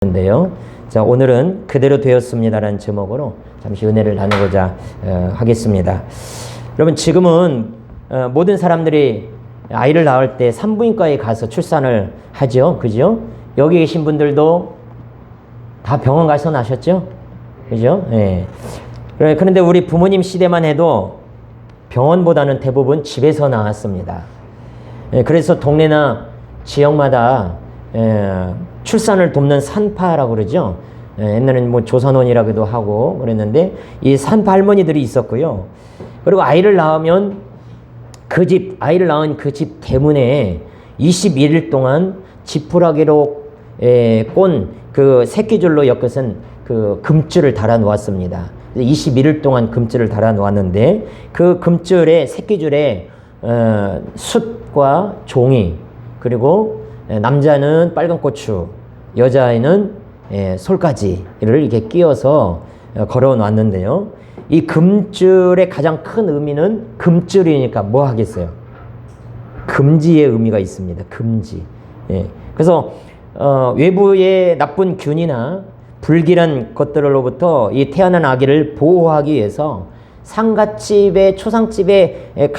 인데요. 자, 오늘은 그대로 되었습니다라는 제목으로 잠시 은혜를 나누고자 하겠습니다. 여러분, 지금은 모든 사람들이 아이를 낳을 때 산부인과에 가서 출산을 하죠. 그죠? 여기 계신 분들도 다 병원 가서 나셨죠? 그죠? 예. 그런데 우리 부모님 시대만 해도 병원보다는 대부분 집에서 나왔습니다. 예, 그래서 동네나 지역마다 출산을 돕는 산파라고 그러죠. 옛날에는 뭐 조산원이라고도 하고 그랬는데 이 산파 할머니들이 있었고요. 그리고 아이를 낳으면 아이를 낳은 그 집 대문에 21일 동안 지푸라기로 꼰 그 새끼줄로 엮은 그 금줄을 달아 놓았습니다. 21일 동안 금줄을 달아 놓았는데 그 금줄에 새끼줄에 숯과 종이, 그리고 남자는 빨간 고추, 여자아이는 솔가지를 이렇게 끼워서 걸어 놨는데요. 이 금줄의 가장 큰 의미는, 금줄이니까 뭐 하겠어요? 금지의 의미가 있습니다. 금지. 그래서 외부의 나쁜 균이나 불길한 것들로부터 이 태어난 아기를 보호하기 위해서 상갓집에, 초상집에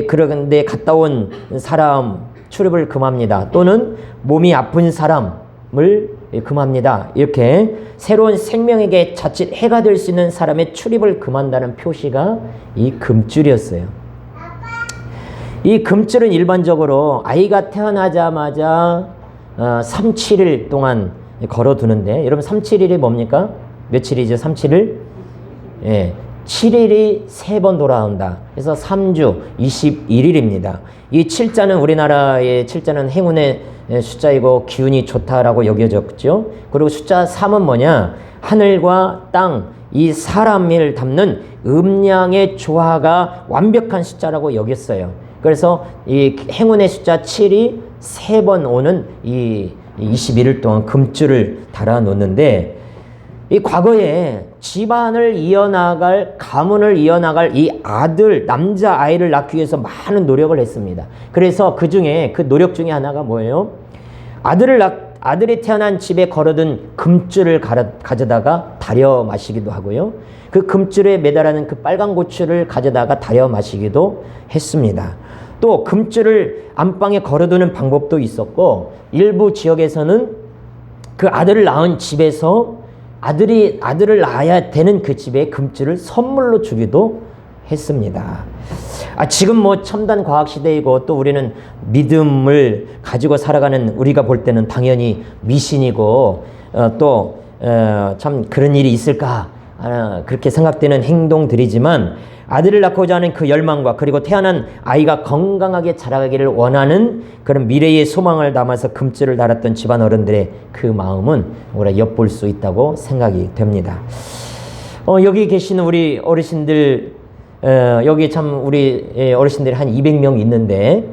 그런 데 갔다 온 사람 출입을 금합니다. 또는 몸이 아픈 사람을 금합니다. 이렇게 새로운 생명에게 자칫 해가 될 수 있는 사람의 출입을 금한다는 표시가 이 금줄이었어요. 이 금줄은 일반적으로 아이가 태어나자마자 3, 7일 동안 걸어두는데, 여러분 3, 7일이 뭡니까? 며칠이죠? 3, 7일? 7일이 3번 돌아온다. 그래서 3주 21일입니다. 이 7자는, 우리나라의 7자는 행운의 숫자이고 기운이 좋다라고 여겨졌죠. 그리고 숫자 3은 뭐냐? 하늘과 땅, 이 사람을 담는 음양의 조화가 완벽한 숫자라고 여겼어요. 그래서 이 행운의 숫자 7이 3번 오는 이 21일 동안 금줄을 달아 놓는데, 이 과거에 집안을 이어나갈, 가문을 이어나갈 이 아들, 남자 아이를 낳기 위해서 많은 노력을 했습니다. 그래서 그 노력 중에 하나가 뭐예요? 아들이 태어난 집에 걸어둔 금줄을 가져다가 달여 마시기도 하고요. 그 금줄에 매달아는 그 빨간 고추를 가져다가 달여 마시기도 했습니다. 또 금줄을 안방에 걸어두는 방법도 있었고, 일부 지역에서는 그 아들을 낳은 집에서 아들을 낳아야 되는 그 집에 금줄을 선물로 주기도 했습니다. 지금 뭐 첨단 과학 시대이고, 또 우리는 믿음을 가지고 살아가는, 우리가 볼 때는 당연히 미신이고, 또 참 그런 일이 있을까 그렇게 생각되는 행동들이지만, 아들을 낳고자 하는 그 열망과, 그리고 태어난 아이가 건강하게 자라가기를 원하는 그런 미래의 소망을 담아서 금줄을 달았던 집안 어른들의 그 마음은 우리가 엿볼 수 있다고 생각이 됩니다. 여기 계시는 우리 어르신들, 여기 참 우리 어르신들이 한 200명 있는데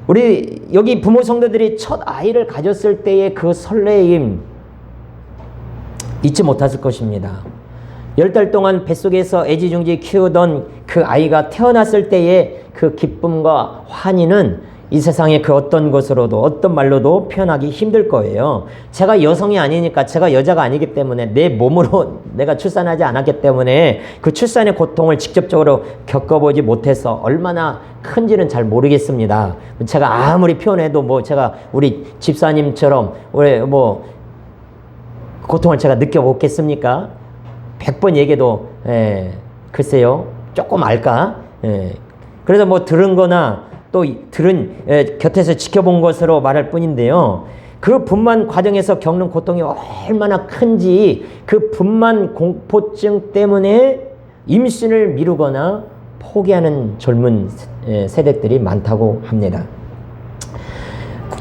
우리 여기 부모 성도들이 첫 아이를 가졌을 때의 그 설레임 잊지 못하실 것입니다. 10달 동안 뱃속에서 애지중지 키우던 그 아이가 태어났을 때의 그 기쁨과 환희는 이 세상의 그 어떤 것으로도, 어떤 말로도 표현하기 힘들 거예요. 제가 여성이 아니니까, 제가 여자가 아니기 때문에, 내 몸으로 내가 출산하지 않았기 때문에 그 출산의 고통을 직접적으로 겪어보지 못해서 얼마나 큰지는 잘 모르겠습니다. 제가 아무리 표현해도 뭐 제가 우리 집사님처럼 뭐 고통을 제가 느껴보겠습니까? 100번 얘기해도 글쎄요, 조금 알까? 그래서 뭐 들은 거나 또 곁에서 지켜본 것으로 말할 뿐인데요, 그 분만 과정에서 겪는 고통이 얼마나 큰지, 그 분만 공포증 때문에 임신을 미루거나 포기하는 젊은 세대들이 많다고 합니다.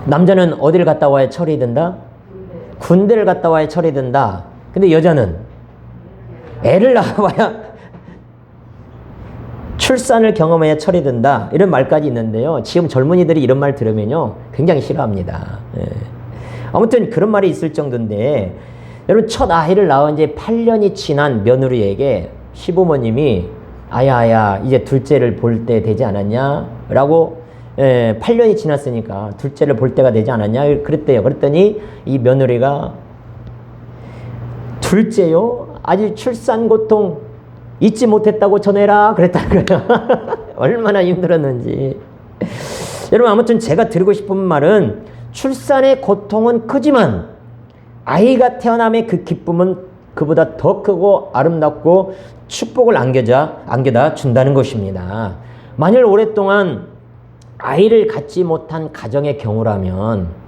남자는 어디를 갔다 와야 철이 든다? 군대를 갔다 와야 철이 든다. 근데 여자는 애를 낳아봐야, 출산을 경험해야 철이 든다, 이런 말까지 있는데요, 지금 젊은이들이 이런 말 들으면요 굉장히 싫어합니다. 아무튼 그런 말이 있을 정도인데, 여러분, 첫 아이를 낳은 지 8년이 지난 며느리에게 시부모님이 아야 이제 둘째를 볼 때 되지 않았냐 라고 8년이 지났으니까 둘째를 볼 때가 되지 않았냐 그랬대요. 그랬더니 이 며느리가 둘째요? 아직 출산 고통 잊지 못했다고 전해라 그랬다는 거예요. 얼마나 힘들었는지. 여러분, 아무튼 제가 드리고 싶은 말은 출산의 고통은 크지만 아이가 태어남의 그 기쁨은 그보다 더 크고 아름답고 축복을 안겨다 준다는 것입니다. 만일 오랫동안 아이를 갖지 못한 가정의 경우라면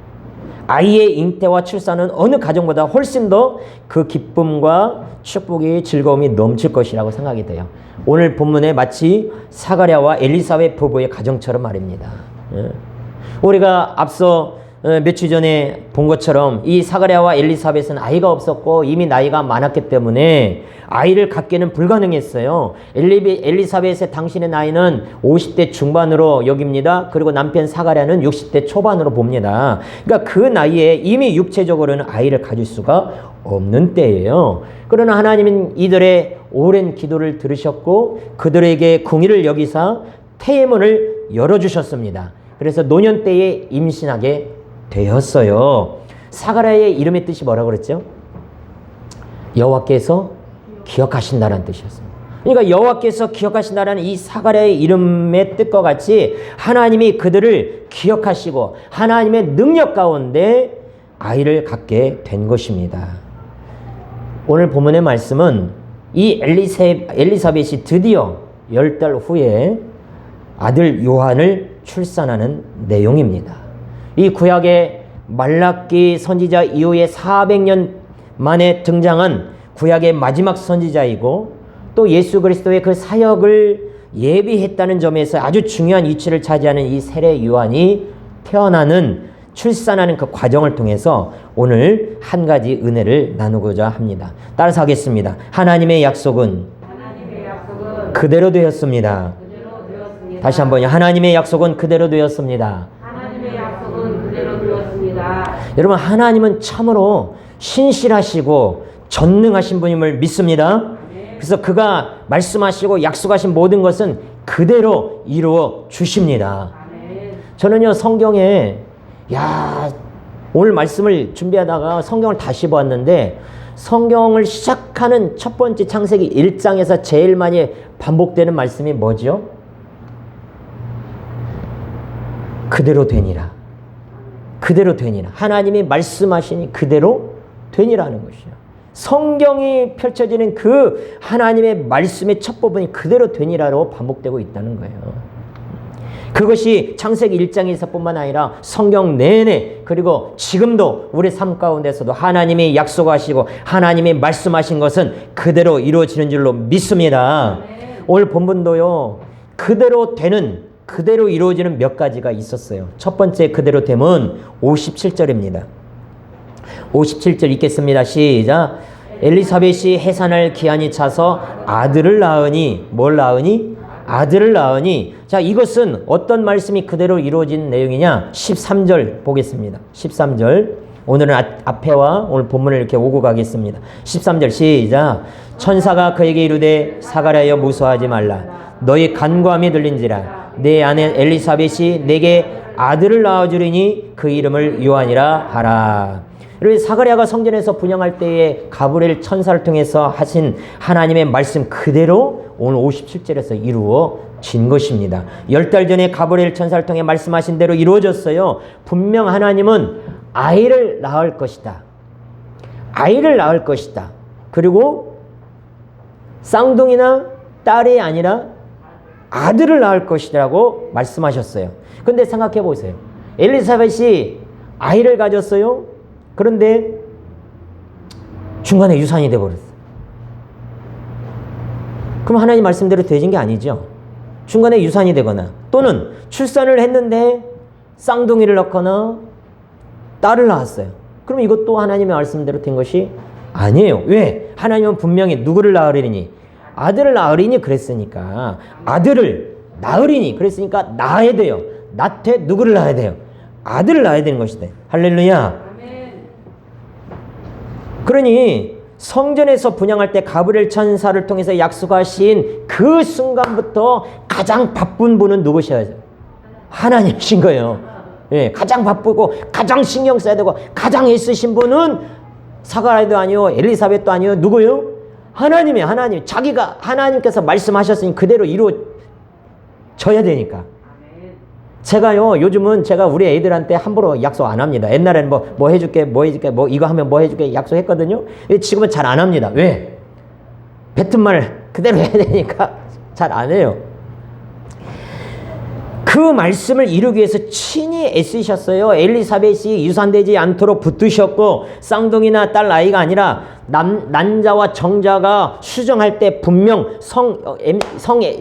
아이의 잉태와 출산은 어느 가정보다 훨씬 더 그 기쁨과 축복이 즐거움이 넘칠 것이라고 생각이 돼요. 오늘 본문에 마치 사가랴와 엘리사벳 부부의 가정처럼 말입니다. 우리가 앞서 며칠 전에 본 것처럼 이 사가랴와 엘리사벳은 아이가 없었고 이미 나이가 많았기 때문에 아이를 갖기는 불가능했어요. 엘리사벳의 당신의 나이는 50대 중반으로 여깁니다. 그리고 남편 사가랴는 60대 초반으로 봅니다. 그러니까 그 나이에 이미 육체적으로는 아이를 가질 수가 없는 때예요. 그러나 하나님은 이들의 오랜 기도를 들으셨고 그들에게 궁의를 여기사 태의문을 열어주셨습니다. 그래서 노년 때에 임신하게 되었어요. 사가랴의 이름의 뜻이 뭐라고 그랬죠? 여호와께서 기억하신다는 뜻이었습니다. 그러니까 여호와께서 기억하신다는 이 사가랴의 이름의 뜻과 같이 하나님이 그들을 기억하시고 하나님의 능력 가운데 아이를 갖게 된 것입니다. 오늘 본문의 말씀은 이 엘리사벳이 드디어 10달 후에 아들 요한을 출산하는 내용입니다. 이 구약의 말라기 선지자 이후에 400년 만에 등장한 구약의 마지막 선지자이고 또 예수 그리스도의 그 사역을 예비했다는 점에서 아주 중요한 위치를 차지하는 이 세례 요한이 출산하는 그 과정을 통해서 오늘 한 가지 은혜를 나누고자 합니다. 따라서 하겠습니다. 하나님의 약속은 그대로 되었습니다. 다시 한번요. 하나님의 약속은 그대로 되었습니다. 여러분, 하나님은 참으로 신실하시고 전능하신 분임을 믿습니다. 그래서 그가 말씀하시고 약속하신 모든 것은 그대로 이루어 주십니다. 저는요, 성경에 오늘 말씀을 준비하다가 성경을 다시 보았는데 성경을 시작하는 첫 번째 창세기 1장에서 제일 많이 반복되는 말씀이 뭐죠? 그대로 되니라. 그대로 되니라. 하나님이 말씀하시니 그대로 되니라는 것이에요. 성경이 펼쳐지는 그 하나님의 말씀의 첫 부분이 그대로 되니라로 반복되고 있다는 거예요. 그것이 창세기 1장에서 뿐만 아니라 성경 내내 그리고 지금도 우리 삶 가운데서도 하나님이 약속하시고 하나님이 말씀하신 것은 그대로 이루어지는 줄로 믿습니다. 오늘 본문도요, 그대로 이루어지는 몇 가지가 있었어요. 첫 번째 그대로 됨은 57절입니다. 57절 읽겠습니다. 시작. 엘리사벳이 해산할 기한이 차서 아들을 낳으니, 뭘 낳으니? 아들을 낳으니. 자, 이것은 어떤 말씀이 그대로 이루어진 내용이냐? 13절 보겠습니다. 13절. 오늘은 앞에와 오늘 본문을 이렇게 오고 가겠습니다. 13절 시작. 천사가 그에게 이르되 사가랴여 무서워하지 말라. 너희 간구함이 들린지라. 내 아내 엘리사벳이 내게 아들을 낳아주리니 그 이름을 요한이라 하라. 여러분, 사가랴가 성전에서 분향할 때에 가브리엘 천사를 통해서 하신 하나님의 말씀 그대로 오늘 57절에서 이루어진 것입니다. 10달 전에 가브리엘 천사를 통해 말씀하신 대로 이루어졌어요. 분명 하나님은 아이를 낳을 것이다. 아이를 낳을 것이다. 그리고 쌍둥이나 딸이 아니라 아들을 낳을 것이라고 말씀하셨어요. 그런데 생각해 보세요. 엘리사벳이 아이를 가졌어요. 그런데 중간에 유산이 되어버렸어요. 그럼 하나님 말씀대로 되어진 게 아니죠. 중간에 유산이 되거나 또는 출산을 했는데 쌍둥이를 낳거나 딸을 낳았어요. 그럼 이것도 하나님의 말씀대로 된 것이 아니에요. 왜? 하나님은 분명히 누구를 낳으리니? 아들을 낳으리니 그랬으니까 아들을 낳으리니 그랬으니까 낳아야 돼요. 낳되 누구를 낳아야 돼요? 아들을 낳아야 되는 것이다. 할렐루야. 그러니 성전에서 분향할 때 가브리엘 천사를 통해서 약속하신 그 순간부터 가장 바쁜 분은 누구셔야 돼요? 하나님이신 거예요. 예, 가장 바쁘고 가장 신경 써야 되고 가장 애쓰신 분은 사가랴도 아니요 엘리사벳도 아니요 누구요? 하나님이에요. 하나님. 자기가 하나님께서 말씀하셨으니 그대로 이루어져야 되니까. 제가요 요즘은 제가 우리 애들한테 함부로 약속 안 합니다. 옛날에는 뭐 해줄게 뭐 이거 하면 뭐 해줄게 약속했거든요. 지금은 잘 안 합니다. 왜? 뱉은 말 그대로 해야 되니까 잘 안 해요. 그 말씀을 이루기 위해서 친히 애쓰셨어요. 엘리사벳이 유산되지 않도록 붙드셨고 쌍둥이나 딸 아이가 아니라 난자와 정자가 수정할 때 분명 성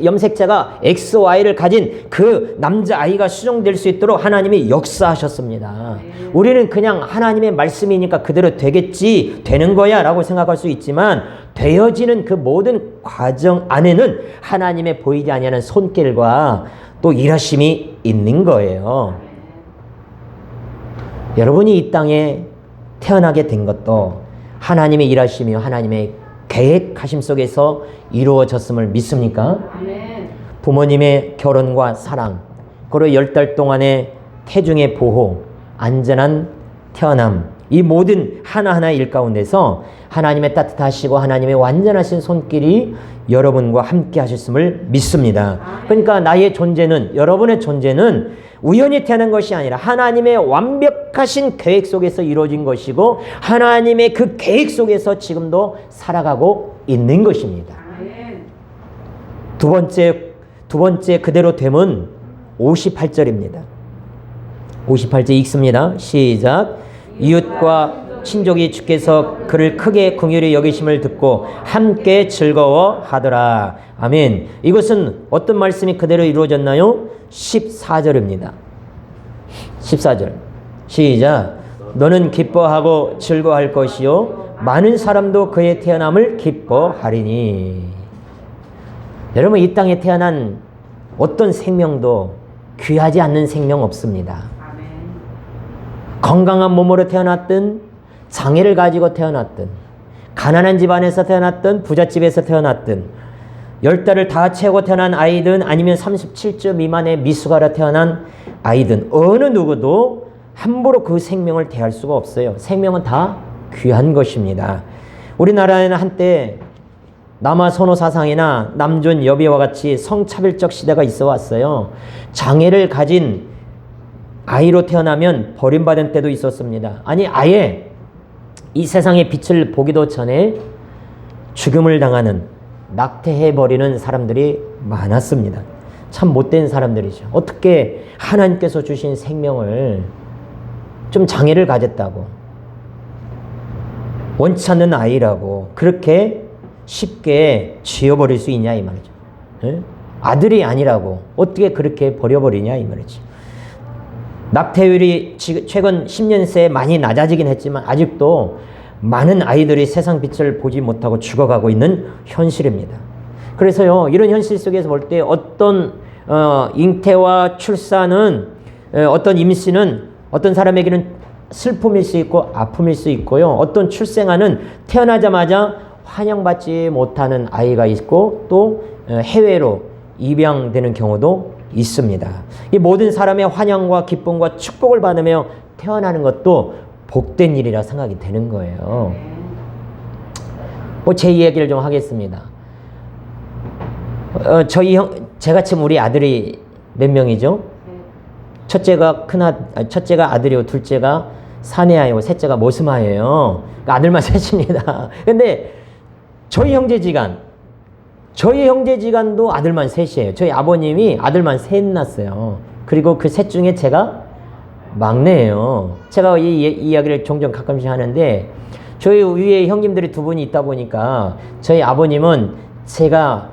염색자가 XY를 가진 그 남자아이가 수정될 수 있도록 하나님이 역사하셨습니다. 우리는 그냥 하나님의 말씀이니까 그대로 되겠지 되는 거야 라고 생각할 수 있지만 되어지는 그 모든 과정 안에는 하나님의 보이지 아니하는 손길과 또 일하심이 있는 거예요. 여러분이 이 땅에 태어나게 된 것도 하나님의 일하심이요 하나님의 계획하심 속에서 이루어졌음을 믿습니까? 부모님의 결혼과 사랑, 그리고 10달 동안의 태중의 보호, 안전한 태어남, 이 모든 하나하나의 일 가운데서 하나님의 따뜻하시고 하나님의 완전하신 손길이 여러분과 함께 하셨음을 믿습니다. 그러니까 나의 존재는, 여러분의 존재는 우연히 태어난 것이 아니라 하나님의 완벽하신 계획 속에서 이루어진 것이고 하나님의 그 계획 속에서 지금도 살아가고 있는 것입니다. 두 번째 그대로 됨은 58절입니다. 58절 읽습니다. 시작. 이웃과 친족이 주께서 그를 크게 긍휼히 여기심을 듣고 함께 즐거워하더라. 아멘. 이것은 어떤 말씀이 그대로 이루어졌나요? 14절입니다. 14절 시작. 너는 기뻐하고 즐거워할 것이요 많은 사람도 그의 태어남을 기뻐하리니. 여러분 이 땅에 태어난 어떤 생명도 귀하지 않는 생명 없습니다. 건강한 몸으로 태어났든 장애를 가지고 태어났든 가난한 집안에서 태어났든 부잣집에서 태어났든 10달을 다 채우고 태어난 아이든 아니면 37주 미만의 미숙아로 태어난 아이든 어느 누구도 함부로 그 생명을 대할 수가 없어요. 생명은 다 귀한 것입니다. 우리나라에는 한때 남아선호 사상이나 남존 여비와 같이 성차별적 시대가 있어 왔어요. 장애를 가진 아이로 태어나면 버림받은 때도 있었습니다. 아니 아예 이 세상의 빛을 보기도 전에 죽음을 당하는, 낙태해버리는 사람들이 많았습니다. 참 못된 사람들이죠. 어떻게 하나님께서 주신 생명을 좀 장애를 가졌다고, 원치 않는 아이라고 그렇게 쉽게 지어버릴 수 있냐 이 말이죠. 예? 아들이 아니라고 어떻게 그렇게 버려버리냐 이 말이죠. 낙태율이 최근 10년 새에 많이 낮아지긴 했지만 아직도 많은 아이들이 세상 빛을 보지 못하고 죽어가고 있는 현실입니다. 그래서요, 이런 현실 속에서 볼 때 어떤 잉태와 출산은, 어떤 임신은 어떤 사람에게는 슬픔일 수 있고 아픔일 수 있고요. 어떤 출생아는 태어나자마자 환영받지 못하는 아이가 있고 또 해외로 입양되는 경우도 있습니다. 이 모든 사람의 환영과 기쁨과 축복을 받으며 태어나는 것도 복된 일이라 생각이 되는 거예요. 제 이야기를 좀 하겠습니다. 제가 지금 우리 아들이 몇 명이죠? 첫째가 아들이고 둘째가 사내아이고 셋째가 모스마예요. 그러니까 아들만 셋입니다. 근데 저희 형제지간도 아들만 셋이에요. 저희 아버님이 아들만 셋 낳았어요. 그리고 그 셋 중에 제가 막내예요. 제가 이 이야기를 종종 가끔씩 하는데 저희 위에 형님들이 두 분이 있다 보니까 저희 아버님은 제가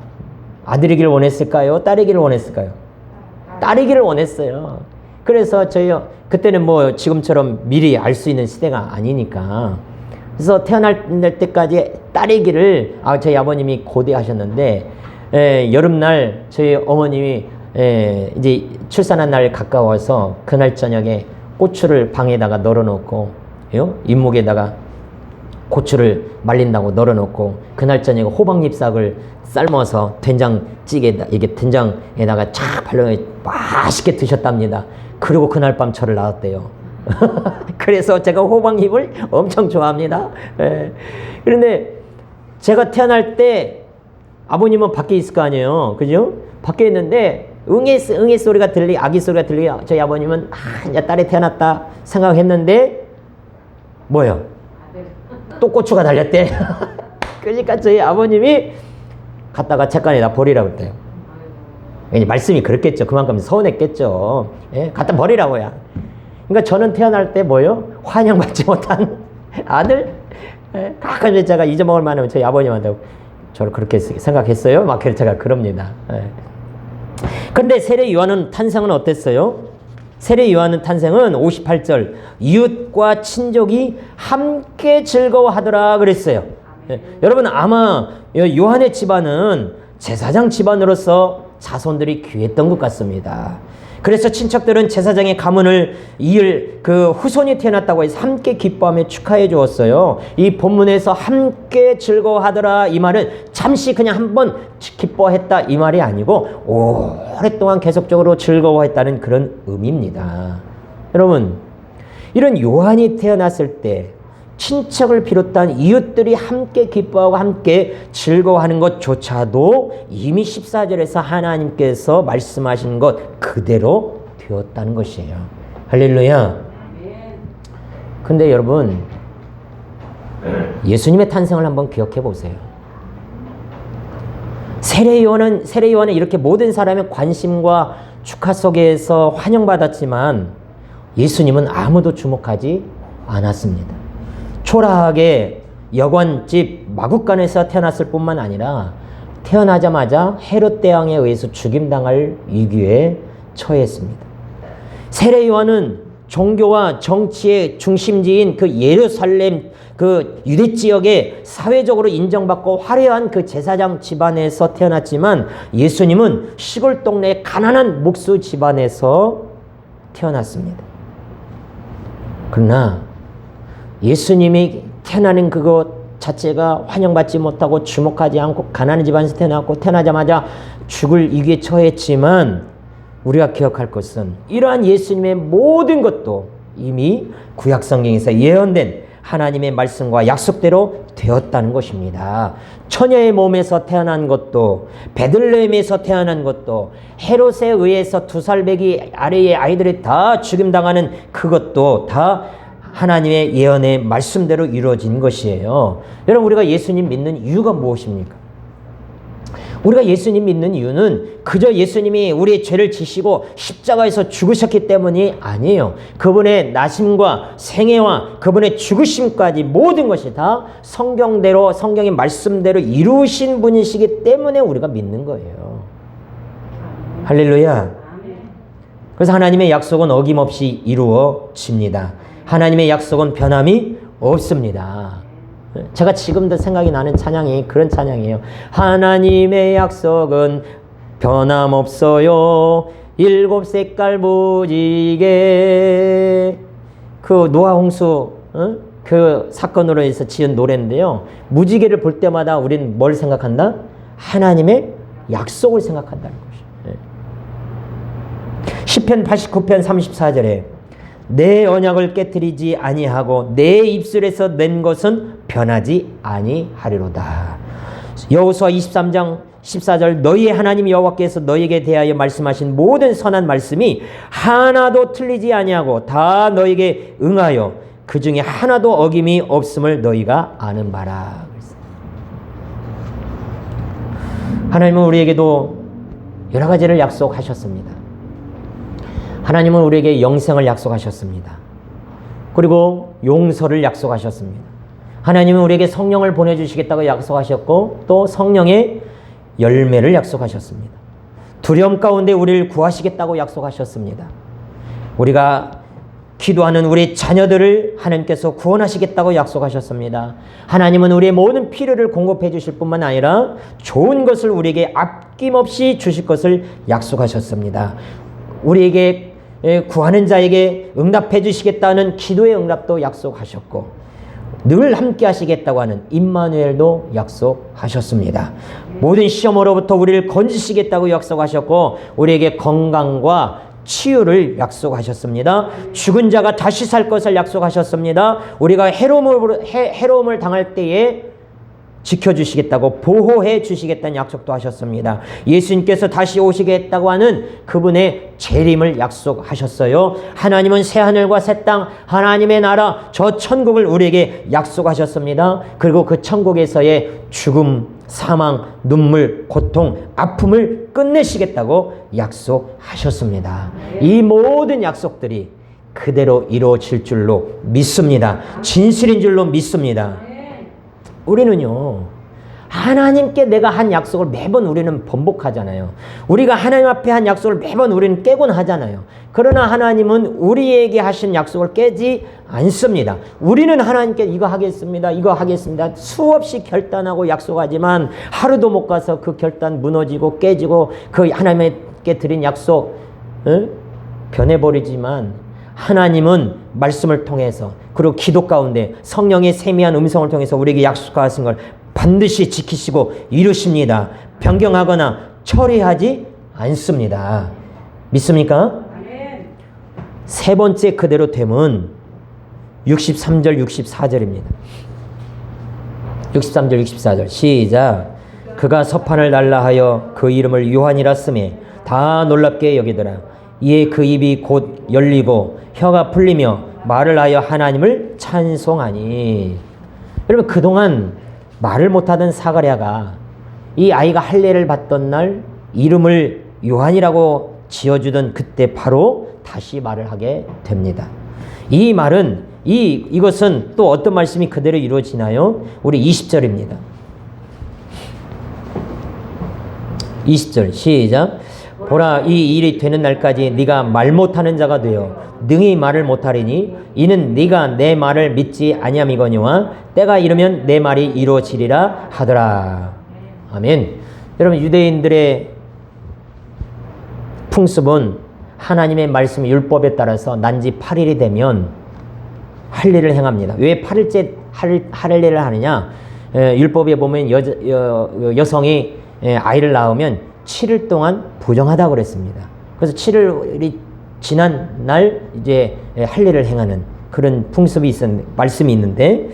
아들이기를 원했을까요? 딸이기를 원했을까요? 딸이기를 원했어요. 그래서 그때는 뭐 지금처럼 미리 알 수 있는 시대가 아니니까. 그래서 태어날 때까지 딸이기를 저희 아버님이 고대하셨는데 여름날 저희 어머님이 이제 출산한 날 가까워서 그날 저녁에 고추를 방에다가 널어놓고 잇목에다가 고추를 말린다고 널어놓고 그날 저녁에 호박잎싹을 삶아서 된장찌개 이게 된장에다가 쫙 발라 맛있게 드셨답니다. 그리고 그날 밤 저를 낳았대요. 그래서 제가 호박잎을 엄청 좋아합니다. 예. 그런데 제가 태어날 때 아버님은 밖에 있을 거 아니에요. 그죠? 밖에 있는데 응애 소리가 아기 소리가 들리고 저희 아버님은 이제 딸이 태어났다 생각했는데 뭐요? 또 고추가 달렸대. 그러니까 저희 아버님이 갖다가 책간에다 버리라고 그랬대요. 말씀이 그렇겠죠. 그만큼 서운했겠죠. 예? 갖다 버리라고요. 그러니까 저는 태어날 때 뭐요? 환영받지 못한 아들? 예? 가끔 제가 잊어먹을 만하면 저희 아버님한테 저를 그렇게 생각했어요. 막 제가 그럽니다. 예. 근데 세례 요한은 탄생은 어땠어요? 세례 요한은 탄생은 58절 이웃과 친족이 함께 즐거워하더라 그랬어요. 예. 여러분 아마 요한의 집안은 제사장 집안으로서 자손들이 귀했던 것 같습니다. 그래서 친척들은 제사장의 가문을 이을 그 후손이 태어났다고 해서 함께 기뻐하며 축하해 주었어요. 이 본문에서 함께 즐거워하더라 이 말은 잠시 그냥 한번 기뻐했다 이 말이 아니고 오랫동안 계속적으로 즐거워했다는 그런 의미입니다. 여러분 이런 요한이 태어났을 때 친척을 비롯한 이웃들이 함께 기뻐하고 함께 즐거워하는 것조차도 이미 14절에서 하나님께서 말씀하신 것 그대로 되었다는 것이에요. 할렐루야. 근데 여러분 예수님의 탄생을 한번 기억해 보세요. 세례 요한은 이렇게 모든 사람의 관심과 축하 속에서 환영받았지만 예수님은 아무도 주목하지 않았습니다. 초라하게 여관집 마구간에서 태어났을 뿐만 아니라 태어나자마자 헤롯 대왕에 의해서 죽임당할 위기에 처했습니다. 세례 요한은 종교와 정치의 중심지인 그 예루살렘 그 유대 지역에 사회적으로 인정받고 화려한 그 제사장 집안에서 태어났지만 예수님은 시골 동네 가난한 목수 집안에서 태어났습니다. 그러나 예수님이 태어나는 그것 자체가 환영받지 못하고 주목하지 않고 가난한 집안에서 태어났고 태어나자마자 죽을 위기에 처했지만 우리가 기억할 것은 이러한 예수님의 모든 것도 이미 구약성경에서 예언된 하나님의 말씀과 약속대로 되었다는 것입니다. 처녀의 몸에서 태어난 것도 베들레헴에서 태어난 것도 헤롯에 의해서 2살 배기 아래의 아이들이 다 죽임당하는 그것도 다 하나님의 예언의 말씀대로 이루어진 것이에요. 여러분 우리가 예수님 믿는 이유가 무엇입니까? 우리가 예수님 믿는 이유는 그저 예수님이 우리의 죄를 지시고 십자가에서 죽으셨기 때문이 아니에요. 그분의 나심과 생애와 그분의 죽으심까지 모든 것이 다 성경대로 성경의 말씀대로 이루신 분이시기 때문에 우리가 믿는 거예요. 할렐루야. 그래서 하나님의 약속은 어김없이 이루어집니다. 하나님의 약속은 변함이 없습니다. 제가 지금도 생각이 나는 찬양이 그런 찬양이에요. 하나님의 약속은 변함없어요. 7색깔 무지개. 그 노아 홍수 그 사건으로 해서 지은 노래인데요. 무지개를 볼 때마다 우리는 뭘 생각한다? 하나님의 약속을 생각한다는 것이에요. 시편 89편 34절에 내 언약을 깨뜨리지 아니하고 내 입술에서 낸 것은 변하지 아니하리로다. 여호수아 23장 14절 너희의 하나님 여호와께서 너희에게 대하여 말씀하신 모든 선한 말씀이 하나도 틀리지 아니하고 다 너희에게 응하여 그 중에 하나도 어김이 없음을 너희가 아는 바라. 하나님은 우리에게도 여러 가지를 약속하셨습니다. 하나님은 우리에게 영생을 약속하셨습니다. 그리고 용서를 약속하셨습니다. 하나님은 우리에게 성령을 보내주시겠다고 약속하셨고 또 성령의 열매를 약속하셨습니다. 두려움 가운데 우리를 구하시겠다고 약속하셨습니다. 우리가 기도하는 우리 자녀들을 하나님께서 구원하시겠다고 약속하셨습니다. 하나님은 우리의 모든 필요를 공급해 주실 뿐만 아니라 좋은 것을 우리에게 아낌없이 주실 것을 약속하셨습니다. 우리에게 구하는 자에게 응답해 주시겠다는 기도의 응답도 약속하셨고 늘 함께 하시겠다고 하는 임마누엘도 약속하셨습니다. 모든 시험으로부터 우리를 건지시겠다고 약속하셨고 우리에게 건강과 치유를 약속하셨습니다. 죽은 자가 다시 살 것을 약속하셨습니다. 우리가 해로움을 당할 때에 지켜주시겠다고 보호해 주시겠다는 약속도 하셨습니다. 예수님께서 다시 오시겠다고 하는 그분의 재림을 약속하셨어요. 하나님은 새하늘과 새 땅, 하나님의 나라, 저 천국을 우리에게 약속하셨습니다. 그리고 그 천국에서의 죽음, 사망, 눈물, 고통, 아픔을 끝내시겠다고 약속하셨습니다. 이 모든 약속들이 그대로 이루어질 줄로 믿습니다. 진실인 줄로 믿습니다. 우리는요, 하나님께 내가 한 약속을 매번 우리는 번복하잖아요. 우리가 하나님 앞에 한 약속을 매번 우리는 깨곤 하잖아요. 그러나 하나님은 우리에게 하신 약속을 깨지 않습니다. 우리는 하나님께 이거 하겠습니다, 이거 하겠습니다 수없이 결단하고 약속하지만 하루도 못 가서 그 결단 무너지고 깨지고 그 하나님께 드린 약속 변해버리지만 하나님은 말씀을 통해서 그리고 기도 가운데 성령의 세미한 음성을 통해서 우리에게 약속하신 걸 반드시 지키시고 이루십니다. 변경하거나 처리하지 않습니다. 믿습니까? 세 번째 그대로 됨은 63절 64절입니다. 63절 64절 시작. 그가 서판을 날라 하여 그 이름을 요한이라 쓰매 다 놀랍게 여기더라. 이에 그 입이 곧 열리고 혀가 풀리며 말을 하여 하나님을 찬송하니. 여러분, 그동안 말을 못하던 사가랴가 이 아이가 할례를 받던 날 이름을 요한이라고 지어주던 그때 바로 다시 말을 하게 됩니다. 이 말은 이것은 또 어떤 말씀이 그대로 이루어지나요? 우리 20절입니다. 20절 시작. 보라, 이 일이 되는 날까지 네가 말 못하는 자가 되어 능히 말을 못하리니 이는 네가 내 말을 믿지 아니함이거니와 때가 이르면 내 말이 이루어지리라 하더라. 아멘. 여러분, 유대인들의 풍습은 하나님의 말씀 율법에 따라서 난지 8일이 되면 할례를 행합니다. 왜 8일째 할례를 하느냐? 율법에 보면 여성이 아이를 낳으면 7일 동안 부정하다고 그랬습니다. 그래서 7일이 지난 날 이제 할례를 행하는 그런 풍습이 말씀이 있는데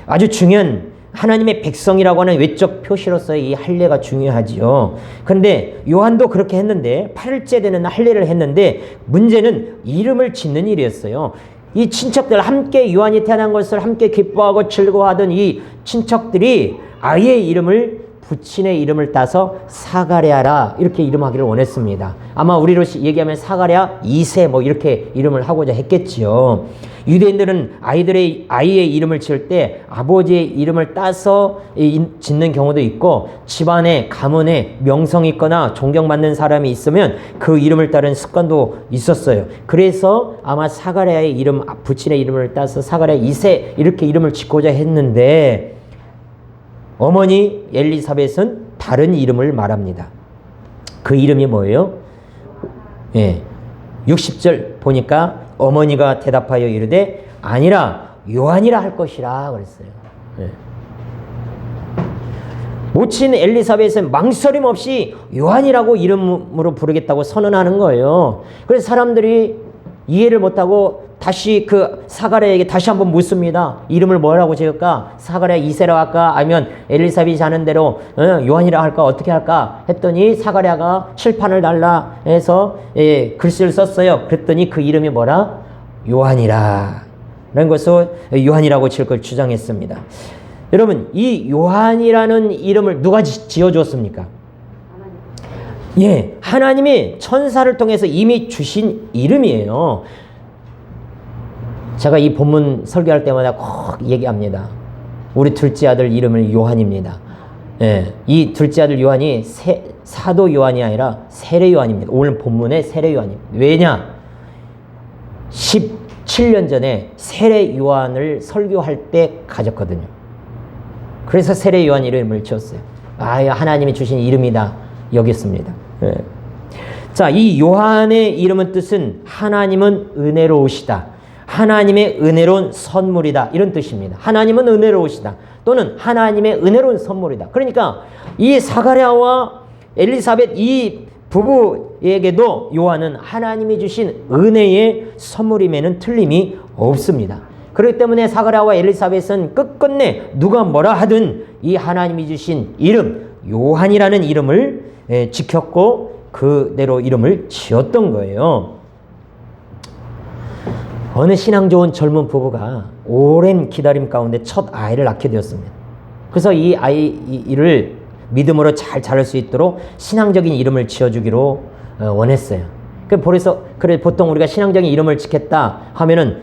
아주 중요한 하나님의 백성이라고 하는 외적 표시로서의 이 할례가 중요하지요. 그런데 요한도 그렇게 했는데 8일째 되는 할례를 했는데 문제는 이름을 짓는 일이었어요. 이 친척들 함께 요한이 태어난 것을 함께 기뻐하고 즐거워하던 이 친척들이 아이의 이름을 부친의 이름을 따서 사가랴라 이렇게 이름하기를 원했습니다. 아마 우리로 얘기하면 사가랴 2세 뭐 이렇게 이름을 하고자 했겠지요. 유대인들은 아이의 이름을 지을 때 아버지의 이름을 따서 짓는 경우도 있고 집안에 가문에 명성이 있거나 존경받는 사람이 있으면 그 이름을 따른 습관도 있었어요. 그래서 아마 사가랴의 이름, 부친의 이름을 따서 사가랴 2세 이렇게 이름을 짓고자 했는데 어머니 엘리사벳은 다른 이름을 말합니다. 그 이름이 뭐예요? 60절 보니까 어머니가 대답하여 이르되 아니라 요한이라 할 것이라 그랬어요. 모친 엘리사벳은 망설임 없이 요한이라고 이름으로 부르겠다고 선언하는 거예요. 그래서 사람들이 이해를 못하고 다시 그 사가랴에게 다시 한번 묻습니다. 이름을 뭐라고 지을까? 사가랴 2세라고 할까? 아니면 엘리사벳이 하는 대로 요한이라 할까? 어떻게 할까? 했더니 사가랴가 칠판을 달라 해서 글씨를 썼어요. 그랬더니 그 이름이 뭐라? 요한이라 라는 것을 요한이라고 지을 걸 주장했습니다. 여러분, 이 요한이라는 이름을 누가 지어주었습니까? 하나님이 천사를 통해서 이미 주신 이름이에요. 제가 이 본문 설교할 때마다 꼭 얘기합니다. 우리 둘째 아들 이름은 요한입니다. 이 둘째 아들 요한이 사도 요한이 아니라 세례 요한입니다. 오늘 본문의 세례 요한입니다. 왜냐? 17년 전에 세례 요한을 설교할 때 가졌거든요. 그래서 세례 요한 이름을 지었어요. 하나님이 주신 이름이다 여겼습니다. 자, 이 요한의 이름은 뜻은 하나님은 은혜로우시다. 하나님의 은혜로운 선물이다. 이런 뜻입니다. 하나님은 은혜로우시다. 또는 하나님의 은혜로운 선물이다. 그러니까 이 사가랴와 엘리사벳 이 부부에게도 요한은 하나님이 주신 은혜의 선물임에는 틀림이 없습니다. 그렇기 때문에 사가랴와 엘리사벳은 끝끝내 누가 뭐라 하든 이 하나님이 주신 이름 요한이라는 이름을 지켰고 그대로 이름을 지었던 거예요. 어느 신앙 좋은 젊은 부부가 오랜 기다림 가운데 첫 아이를 낳게 되었습니다. 그래서 이 아이를 믿음으로 잘 자랄 수 있도록 신앙적인 이름을 지어주기로 원했어요. 그래서 보통 우리가 신앙적인 이름을 짓겠다 하면은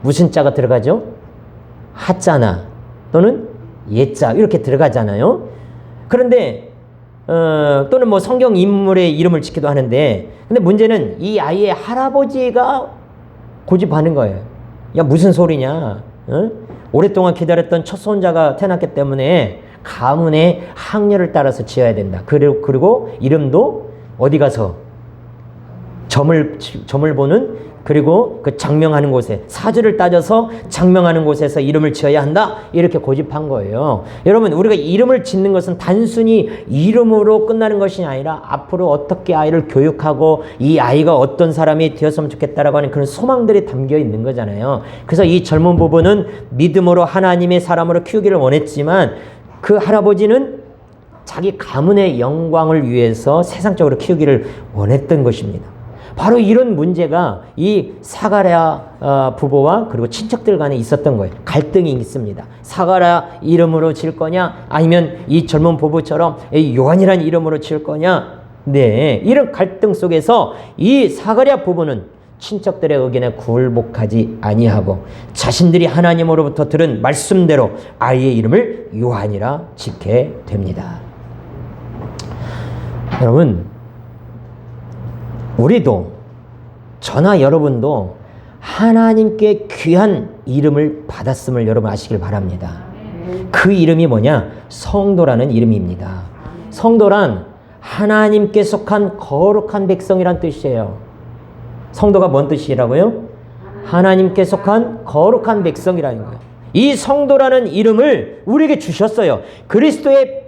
무슨 자가 들어가죠? 하자나 또는 예자 이렇게 들어가잖아요. 그런데 또는 뭐 성경 인물의 이름을 짓기도 하는데, 근데 문제는 이 아이의 할아버지가 고집하는 거예요. 야, 무슨 소리냐? 오랫동안 기다렸던 첫 손자가 태어났기 때문에 가문의 학렬을 따라서 지어야 된다. 그리고 이름도 어디 가서 점을 보는, 그리고 그 장명하는 곳에 사주를 따져서 장명하는 곳에서 이름을 지어야 한다. 이렇게 고집한 거예요. 여러분, 우리가 이름을 짓는 것은 단순히 이름으로 끝나는 것이 아니라 앞으로 어떻게 아이를 교육하고 이 아이가 어떤 사람이 되었으면 좋겠다라고 하는 그런 소망들이 담겨 있는 거잖아요. 그래서 이 젊은 부부는 믿음으로 하나님의 사람으로 키우기를 원했지만 그 할아버지는 자기 가문의 영광을 위해서 세상적으로 키우기를 원했던 것입니다. 바로 이런 문제가 이 사가랴 부부와 그리고 친척들 간에 있었던 거예요. 갈등이 있습니다. 사가랴 이름으로 지을 거냐, 아니면 이 젊은 부부처럼 요한이라는 이름으로 지을 거냐. 네, 이런 갈등 속에서 이 사가랴 부부는 친척들의 의견에 굴복하지 아니하고 자신들이 하나님으로부터 들은 말씀대로 아이의 이름을 요한이라 짓게 됩니다. 여러분, 우리도, 저나 여러분도 하나님께 귀한 이름을 받았음을 여러분 아시길 바랍니다. 그 이름이 뭐냐? 성도라는 이름입니다. 성도란 하나님께 속한 거룩한 백성이란 뜻이에요. 성도가 뭔 뜻이라고요? 하나님께 속한 거룩한 백성이라는 거예요. 이 성도라는 이름을 우리에게 주셨어요. 그리스도의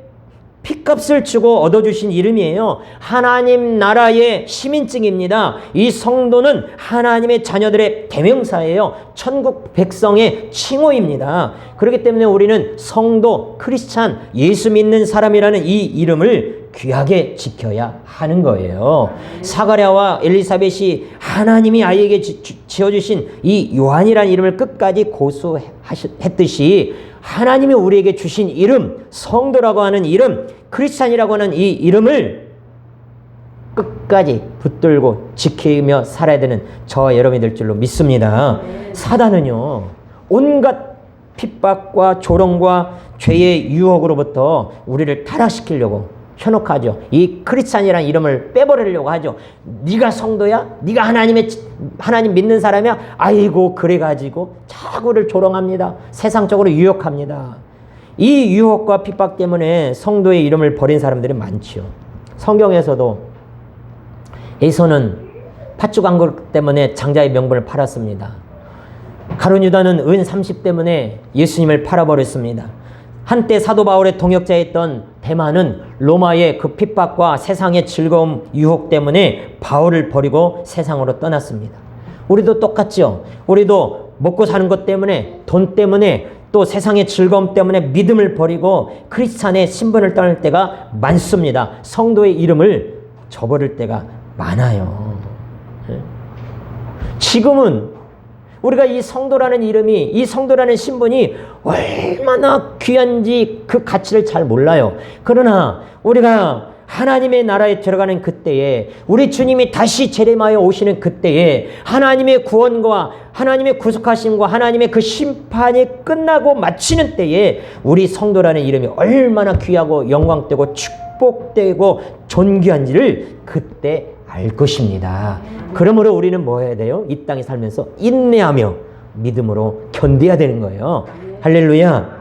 핏값을 주고 얻어주신 이름이에요. 하나님 나라의 시민증입니다. 이 성도는 하나님의 자녀들의 대명사예요. 천국 백성의 칭호입니다. 그렇기 때문에 우리는 성도, 크리스찬, 예수 믿는 사람이라는 이 이름을 귀하게 지켜야 하는 거예요. 사가랴와 엘리사벳이 하나님이 아이에게 지어주신 이 요한이라는 이름을 끝까지 고수했듯이 하나님이 우리에게 주신 이름, 성도라고 하는 이름, 크리스찬이라고 하는 이 이름을 끝까지 붙들고 지키며 살아야 되는 저와 여러분이 될 줄로 믿습니다. 사단은요, 온갖 핍박과 조롱과 죄의 유혹으로부터 우리를 타락시키려고 현혹하죠. 이 크리스찬이라는 이름을 빼버리려고 하죠. 네가 성도야? 네가 하나님 믿는 사람이야? 아이고, 그래가지고 자꾸를 조롱합니다. 세상적으로 유혹합니다. 이 유혹과 핍박 때문에 성도의 이름을 버린 사람들이 많죠. 성경에서도 에서는 팥죽 한 그릇 때문에 장자의 명분을 팔았습니다. 가룟 유다는 은 30 때문에 예수님을 팔아버렸습니다. 한때 사도 바울의 동역자였던 데마는 로마의 그 핍박과 세상의 즐거움 유혹 때문에 바울을 버리고 세상으로 떠났습니다. 우리도 똑같죠. 우리도 먹고 사는 것 때문에, 돈 때문에, 또 세상의 즐거움 때문에 믿음을 버리고 크리스찬의 신분을 떠날 때가 많습니다. 성도의 이름을 저버릴 때가 많아요. 지금은 우리가 이 성도라는 이름이, 이 성도라는 신분이 얼마나 귀한지 그 가치를 잘 몰라요. 그러나 우리가 하나님의 나라에 들어가는 그때에, 우리 주님이 다시 재림하여 오시는 그때에 하나님의 구원과 하나님의 구속하심과 하나님의 그 심판이 끝나고 마치는 때에 우리 성도라는 이름이 얼마나 귀하고 영광되고 축복되고 존귀한지를 그때 알 것입니다. 그러므로 우리는 뭐 해야 돼요? 이 땅에 살면서 인내하며 믿음으로 견뎌야 되는 거예요. 할렐루야.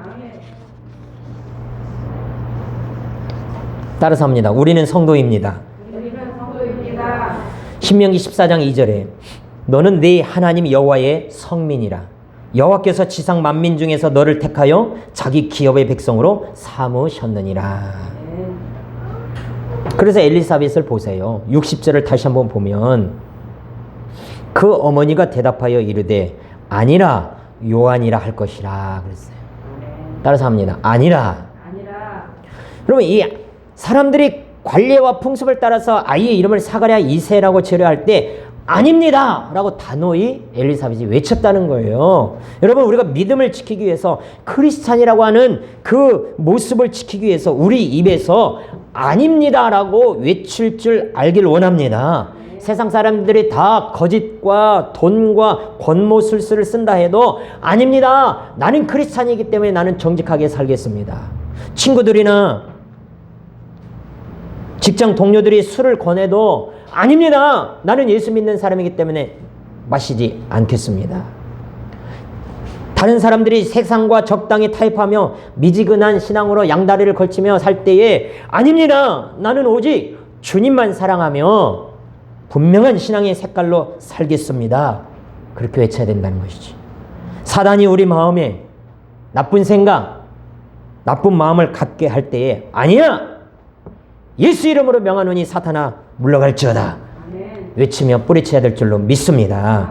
따라서 합니다. 우리는 성도입니다. 신명기 14장 2절에 너는 네 하나님 여호와의 성민이라. 여호와께서 지상 만민 중에서 너를 택하여 자기 기업의 백성으로 삼으셨느니라. 그래서 엘리사벳을 보세요. 60절을 다시 한번 보면 그 어머니가 대답하여 이르되 아니라 요한이라 할 것이라 그랬어요. 따라서 합니다. 아니라. 그러면 이 사람들이 관례와 풍습을 따라서 아이의 이름을 사가랴 2세라고 지으려 때 아닙니다 라고 단호히 엘리사벳이 외쳤다는 거예요. 여러분, 우리가 믿음을 지키기 위해서, 크리스찬이라고 하는 그 모습을 지키기 위해서 우리 입에서 아닙니다 라고 외칠 줄 알길 원합니다. 세상 사람들이 다 거짓과 돈과 권모술수를 쓴다 해도 아닙니다, 나는 크리스찬이기 때문에 나는 정직하게 살겠습니다. 친구들이나 직장 동료들이 술을 권해도 아닙니다, 나는 예수 믿는 사람이기 때문에 마시지 않겠습니다. 다른 사람들이 세상과 적당히 타협하며 미지근한 신앙으로 양다리를 걸치며 살 때에 아닙니다, 나는 오직 주님만 사랑하며 분명한 신앙의 색깔로 살겠습니다, 그렇게 외쳐야 된다는 것이지. 사단이 우리 마음에 나쁜 생각, 나쁜 마음을 갖게 할 때에 아니야, 예수 이름으로 명하노니 사탄아 물러갈지어다 외치며 뿌리쳐야 될 줄로 믿습니다.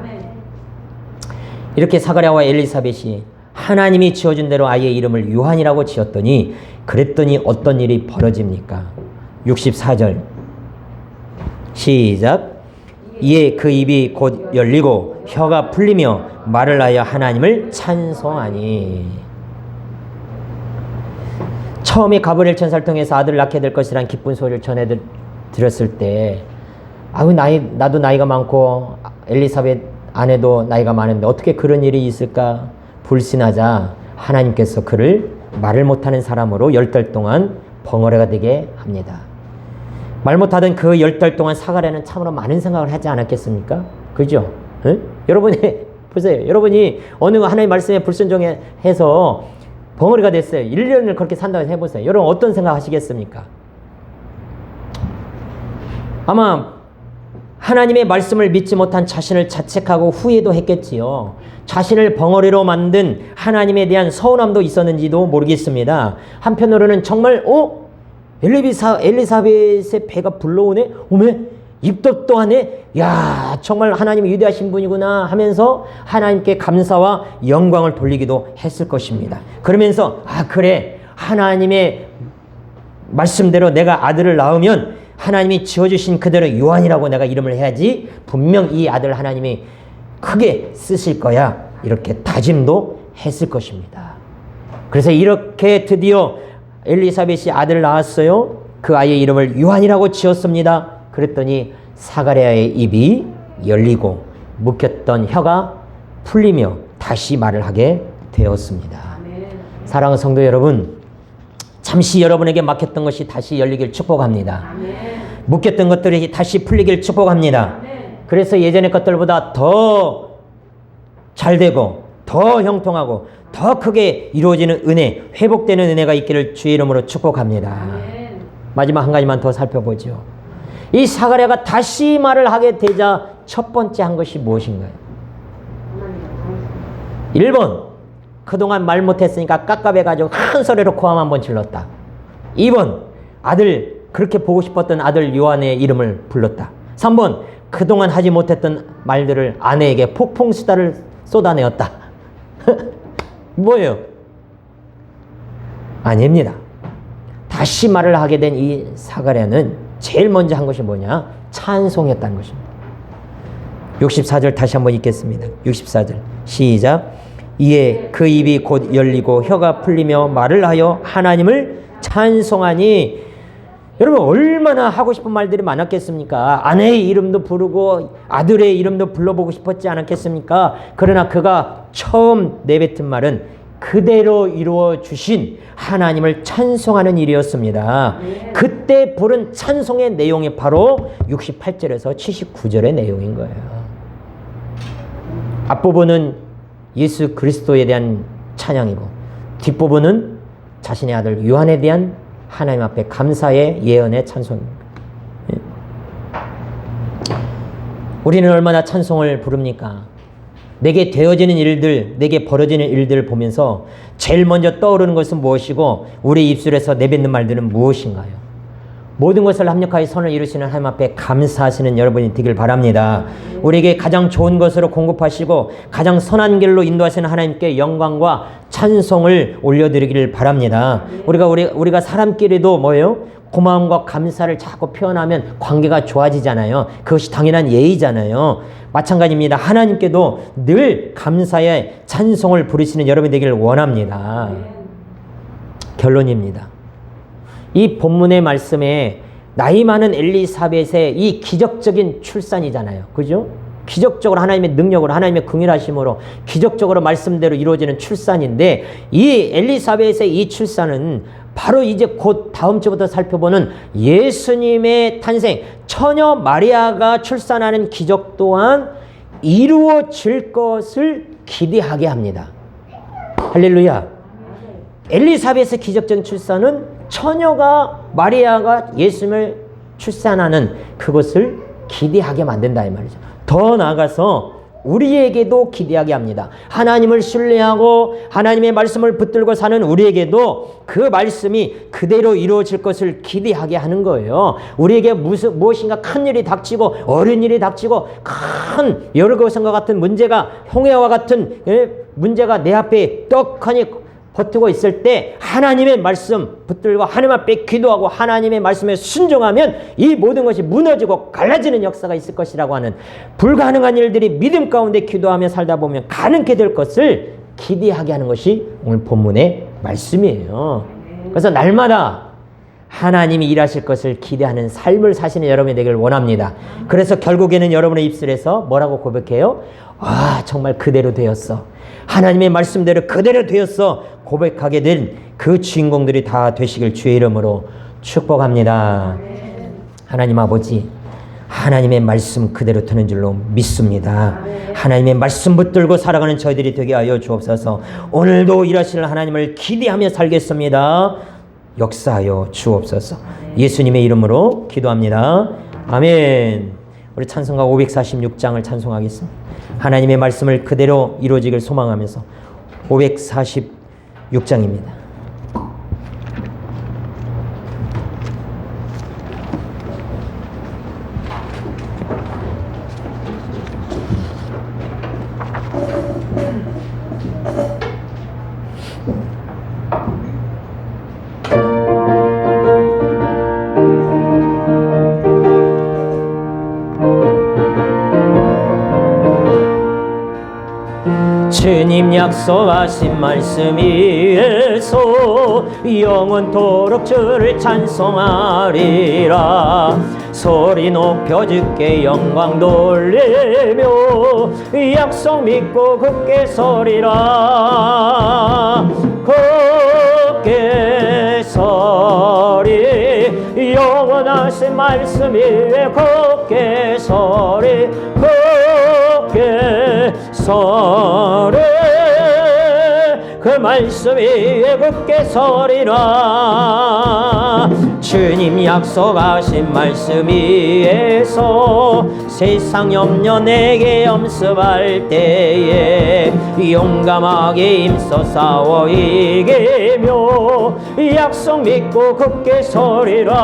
이렇게 사가랴와 엘리사벳이 하나님이 지어준 대로 아이의 이름을 요한이라고 지었더니 그랬더니 어떤 일이 벌어집니까? 64절 시작. 이에 그 입이 곧 열리고 혀가 풀리며 말을 하여 하나님을 찬송하니. 처음에 가브리엘 천사를 통해서 아들을 낳게 될 것이란 기쁜 소리를 전해드렸을 때 나도 나이가 많고 엘리사벳 아내도 나이가 많은데 어떻게 그런 일이 있을까 불신하자 하나님께서 그를 말을 못하는 사람으로 10달 동안 벙어리가 되게 합니다. 말 못하던 그 10달 동안 사가랴는 참으로 많은 생각을 하지 않았겠습니까? 그죠? 응? 여러분이 보세요. 여러분이 어느 하나님의 말씀에 불순종해서 벙어리가 됐어요. 1년을 그렇게 산다고 해보세요. 여러분 어떤 생각 하시겠습니까? 아마 하나님의 말씀을 믿지 못한 자신을 자책하고 후회도 했겠지요. 자신을 벙어리로 만든 하나님에 대한 서운함도 있었는지도 모르겠습니다. 한편으로는 정말 엘리사벳의 배가 불러오네? 오메? 입도 또 하네? 야, 정말 하나님이 위대하신 분이구나 하면서 하나님께 감사와 영광을 돌리기도 했을 것입니다. 그러면서 그래, 하나님의 말씀대로 내가 아들을 낳으면 하나님이 지어주신 그대로 요한이라고 내가 이름을 해야지, 분명 이 아들 하나님이 크게 쓰실 거야, 이렇게 다짐도 했을 것입니다. 그래서 이렇게 드디어 엘리사벳이 아들을 낳았어요. 그 아이의 이름을 요한이라고 지었습니다. 그랬더니 사가랴의 입이 열리고 묶였던 혀가 풀리며 다시 말을 하게 되었습니다. 아멘. 사랑하는 성도 여러분, 잠시 여러분에게 막혔던 것이 다시 열리길 축복합니다. 아멘. 묶였던 것들이 다시 풀리길 축복합니다. 아멘. 그래서 예전의 것들보다 더 잘되고 더 형통하고 더 크게 이루어지는 은혜, 회복되는 은혜가 있기를 주의 이름으로 축복합니다. 아멘. 마지막 한 가지만 더 살펴보죠. 이 사가랴가 다시 말을 하게 되자 첫 번째 한 것이 무엇인가요? 1번, 그동안 말 못했으니까 깝깝해가지고 큰 소리로 고함 한번 질렀다. 2번, 아들, 그렇게 보고 싶었던 아들 요한의 이름을 불렀다. 3번, 그동안 하지 못했던 말들을 아내에게 폭풍수다를 쏟아내었다. 뭐예요? 아닙니다. 다시 말을 하게 된 이 사가랴는 제일 먼저 한 것이 뭐냐? 찬송했다는 것입니다. 64절 다시 한번 읽겠습니다. 64절 시작. 이에 그 입이 곧 열리고 혀가 풀리며 말을 하여 하나님을 찬송하니. 여러분 얼마나 하고 싶은 말들이 많았겠습니까? 아내의 이름도 부르고 아들의 이름도 불러보고 싶었지 않았겠습니까? 그러나 그가 처음 내뱉은 말은 그대로 이루어 주신 하나님을 찬송하는 일이었습니다. 그때 부른 찬송의 내용이 바로 68절에서 79절의 내용인 거예요. 앞부분은 예수 그리스도에 대한 찬양이고 뒷부분은 자신의 아들 요한에 대한 하나님 앞에 감사의 예언의 찬송입니다. 우리는 얼마나 찬송을 부릅니까? 내게 되어지는 일들, 내게 벌어지는 일들을 보면서 제일 먼저 떠오르는 것은 무엇이고 우리 입술에서 내뱉는 말들은 무엇인가요? 모든 것을 합력하여 선을 이루시는 하나님 앞에 감사하시는 여러분이 되길 바랍니다. 우리에게 가장 좋은 것으로 공급하시고 가장 선한 길로 인도하시는 하나님께 영광과 찬송을 올려드리기를 바랍니다. 우리가 사람끼리도 뭐예요? 고마움과 감사를 자꾸 표현하면 관계가 좋아지잖아요. 그것이 당연한 예의잖아요. 마찬가지입니다. 하나님께도 늘 감사의 찬송을 부르시는 여러분이 되기를 원합니다. 결론입니다. 이 본문의 말씀에 나이 많은 엘리사벳의 이 기적적인 출산이잖아요. 그죠? 기적적으로 하나님의 능력으로 하나님의 긍휼하심으로 기적적으로 말씀대로 이루어지는 출산인데 이 엘리사벳의 이 출산은 바로 이제 곧 다음 주부터 살펴보는 예수님의 탄생, 처녀 마리아가 출산하는 기적 또한 이루어질 것을 기대하게 합니다. 할렐루야. 엘리사벳의 기적적인 출산은 처녀가 마리아가 예수님을 출산하는 그것을 기대하게 만든다 이 말이죠. 더 나아가서 우리에게도 기대하게 합니다. 하나님을 신뢰하고 하나님의 말씀을 붙들고 사는 우리에게도 그 말씀이 그대로 이루어질 것을 기대하게 하는 거예요. 우리에게 무엇인가 큰 일이 닥치고 어려운 일이 닥치고 큰 여러 것과 같은 문제가 홍해와 같은 문제가 내 앞에 떡하니 버티고 있을 때 하나님의 말씀 붙들고 하나님 앞에 기도하고 하나님의 말씀에 순종하면 이 모든 것이 무너지고 갈라지는 역사가 있을 것이라고 하는 불가능한 일들이 믿음 가운데 기도하며 살다 보면 가능케 될 것을 기대하게 하는 것이 오늘 본문의 말씀이에요. 그래서 날마다 하나님이 일하실 것을 기대하는 삶을 사시는 여러분이 되길 원합니다. 그래서 결국에는 여러분의 입술에서 뭐라고 고백해요? 아, 정말 그대로 되었어. 하나님의 말씀대로 그대로 되었어. 고백하게 된 그 주인공들이 다 되시길 주의 이름으로 축복합니다. 하나님 아버지, 하나님의 말씀 그대로 되는 줄로 믿습니다. 하나님의 말씀 붙들고 살아가는 저희들이 되게 하여 주옵소서. 오늘도 일하실 하나님을 기대하며 살겠습니다. 역사하여 주옵소서. 예수님의 이름으로 기도합니다. 아멘. 우리 찬송가 546장을 찬송하겠습니다. 하나님의 말씀을 그대로 이루어지길 소망하면서 546장입니다. 주님 약속하신 말씀 위에서 영원토록 주를 찬송하리라. 소리 높여 주께 영광 돌리며 약속 믿고 굳게 서리라. 굳게 서리 영원하신 말씀 위에 굳게 서리 굳게 서리 그 말씀 위에 굳게 서리라. 주님 약속하신 말씀 위에서 세상 염려 내게 염습할 때에 용감하게 힘써 싸워 이기며 약속 믿고 굳게 서리라.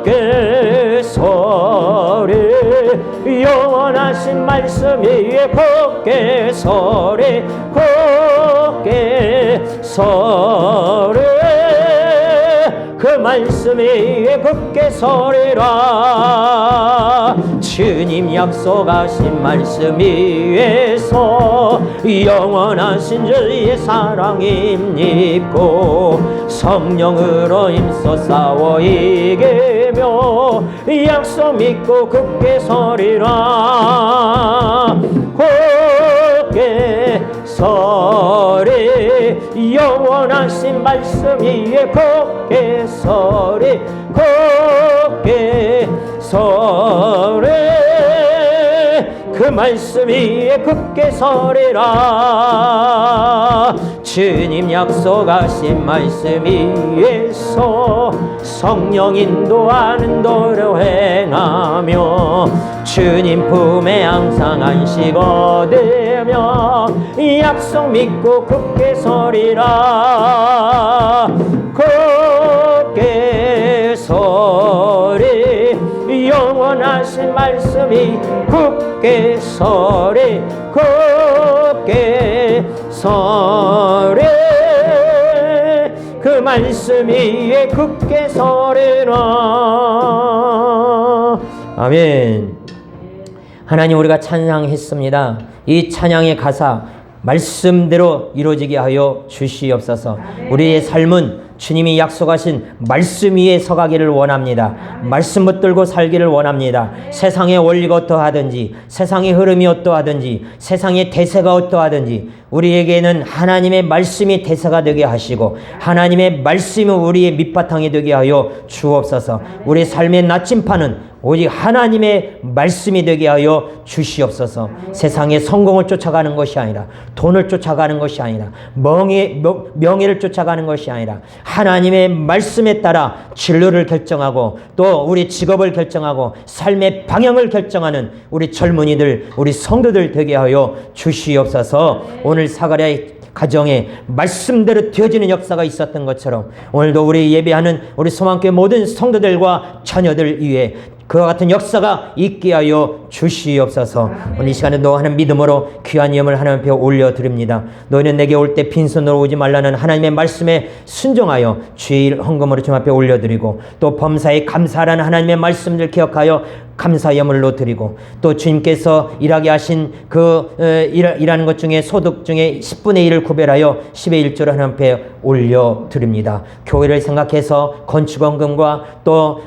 굳게 서리 영원하신 말씀 위에 굳게 서리 굳게 서리 그 말씀 위에 굳게 서리라. 주님 약속하신 말씀 위에서 영원하신 주의 사랑 힘입고 성령으로 힘써 싸워 이기며 약속 믿고 굳게 서리라. 굳게 서리 영원하신 말씀 위에 굳게 서리 굳게 서리 그 말씀 위에 굳게 서리라. 주님 약속하신 말씀 위에서 성령 인도하는 도로 행하며 주님 품에 항상 안식 얻으며 약속 믿고 굳게 서리라. 굳게 서리 영원하신 말씀이 굳게 서리 굳게 서리 그 말씀 위에 굳게 서리라. 아멘. 하나님, 우리가 찬양했습니다. 이 찬양의 가사 말씀대로 이루어지게 하여 주시옵소서. 우리의 삶은 주님이 약속하신 말씀 위에 서가기를 원합니다. 말씀 붙들고 살기를 원합니다. 세상의 원리가 어떠하든지, 세상의 흐름이 어떠하든지, 세상의 대세가 어떠하든지 우리에게는 하나님의 말씀이 대세가 되게 하시고 하나님의 말씀이 우리의 밑바탕이 되게 하여 주옵소서. 우리 삶의 나침판은 오직 하나님의 말씀이 되게 하여 주시옵소서. 세상의 성공을 쫓아가는 것이 아니라, 돈을 쫓아가는 것이 아니라, 명예를 쫓아가는 것이 아니라 하나님의 말씀에 따라 진로를 결정하고 또 우리 직업을 결정하고 삶의 방향을 결정하는 우리 젊은이들, 우리 성도들 되게 하여 주시옵소서. 오늘 사가랴의 가정에 말씀대로 되어지는 역사가 있었던 것처럼 오늘도 우리 예배하는 우리 소망교회 모든 성도들과 자녀들 위해 그와 같은 역사가 있게 하여 주시옵소서. 오늘 이 시간에도 하는 믿음으로 귀한 예물을 하나님 앞에 올려드립니다. 너희는 내게 올 때 빈손으로 오지 말라는 하나님의 말씀에 순종하여 주의 헌금으로 주님 앞에 올려드리고 또 범사에 감사하라는 하나님의 말씀들 기억하여 감사 예물로 드리고 또 주님께서 일하게 하신 그 일하는 것 중에 소득 중에 10분의 1을 구별하여 10의 1조를 하나님 앞에 올려드립니다. 교회를 생각해서 건축원금과 또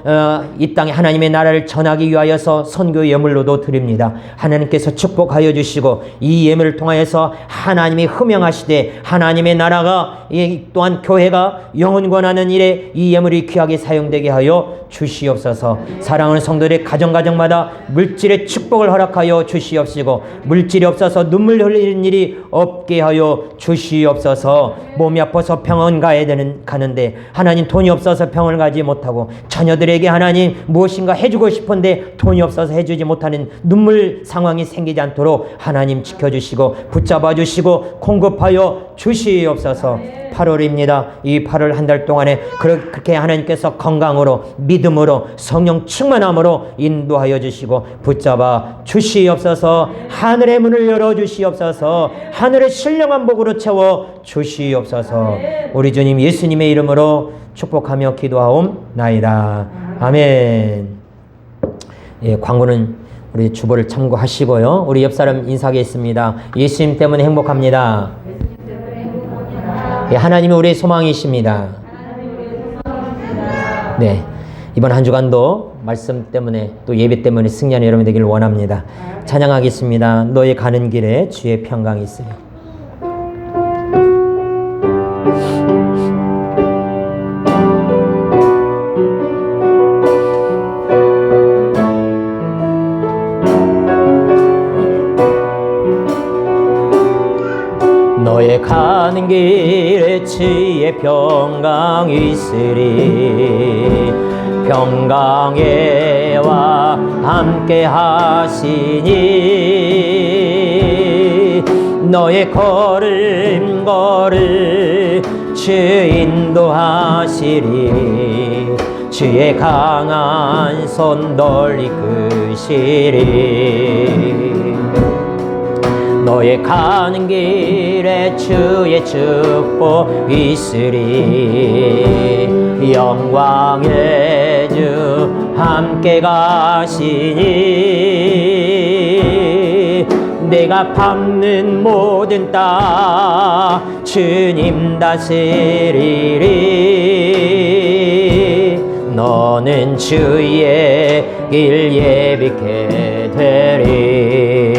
이 땅에 하나님의 나라를 전하기 위하여서 선교 예물로도 드립니다. 하나님께서 축복하여 주시고 이 예물을 통하여서 하나님이 흠명하시되 하나님의 나라가 또한 교회가 영원 권하는 일에 이 예물이 귀하게 사용되게 하여 주시옵소서. 사랑하는 성도들의 가정마다 물질의 축복을 허락하여 주시옵시고 물질이 없어서 눈물 흘리는 일이 없게 하여 주시옵소서. 몸이 아파서 병원 가는데 하나님 돈이 없어서 병원을 가지 못하고 자녀들에게 하나님 무엇인가 해주고 싶은데 돈이 없어서 해주지 못하는 눈물 상황이 생기지 않도록 하나님 지켜주시고 붙잡아 주시고 공급하여 주시옵소서. 8월입니다. 이 8월 한 달 동안에 그렇게 하나님께서 건강으로 믿음으로 성령 충만함으로 인도하여 주시고 붙잡아 주시옵소서. 하늘의 문을 열어 주시옵소서. 하늘의 신령한 복으로 채워 주시옵소서. 우리 주님 예수님의 이름으로 축복하며 기도하옵나이다. 아멘. 예, 광고는 우리 주보를 참고하시고요. 우리 옆 사람 인사하겠습니다. 예수님 때문에 행복합니다. 예, 하나님이 우리의 소망이십니다. 네, 이번 한 주간도 말씀 때문에 또 예배 때문에 승리하는 여러분 되기를 원합니다. 찬양하겠습니다. 너의 가는 길에 주의 평강이 있으리. 너의 가는 길에 주의 평강이 있으리. 평강에와 함께 하시니 너의 걸음걸음 주 인도하시리. 주의 강한 손 널 이끄시리. 너의 가는 길에 주의 축복 있으리. 영광의 주 함께 가시니 내가 밟는 모든 땅 주님 다스리리. 너는 주의 길 예비케 되리.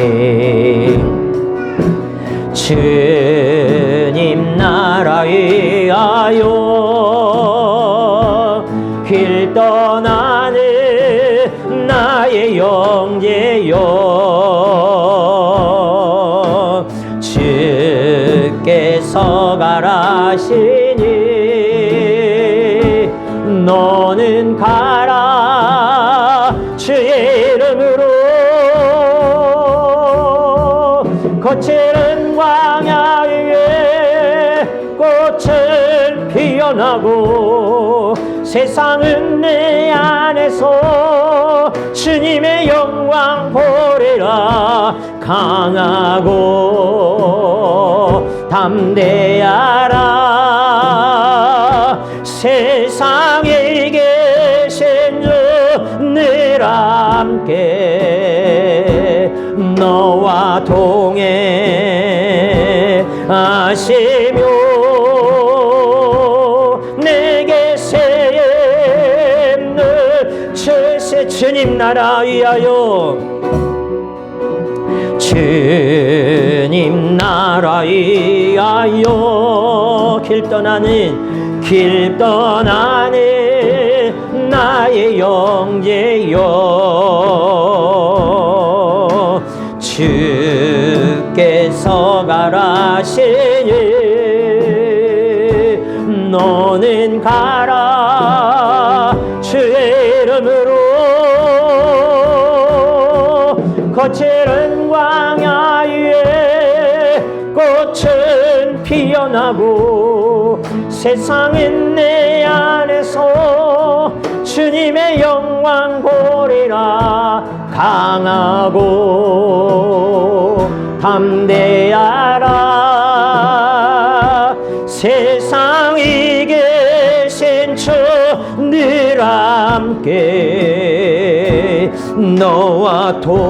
주님 나라 위하여 길 떠나는 나의 영제여 주께서 가라 가시니 너는 가라 주의 이름으로 거칠은 광야 위에 꽃을 피어나고 세상은 내 안에서 주님의 영광 보리라. 강하고 담대하라 세상에 계신 주 늘 함께 너와 동행하시며 내게 세임을 주세. 주님 나라 위하여 주님 나라 위하여 길 떠나는 나의 영제여 주께서 가라시니 너는 가라 주의 이름으로 거칠은 광야 위에 꽃은 피어나고 세상은 내 안에서 주님의 영광 보리라. 강하고 담대하라 세상에 계신 주 늘 함께 너와 동행하시며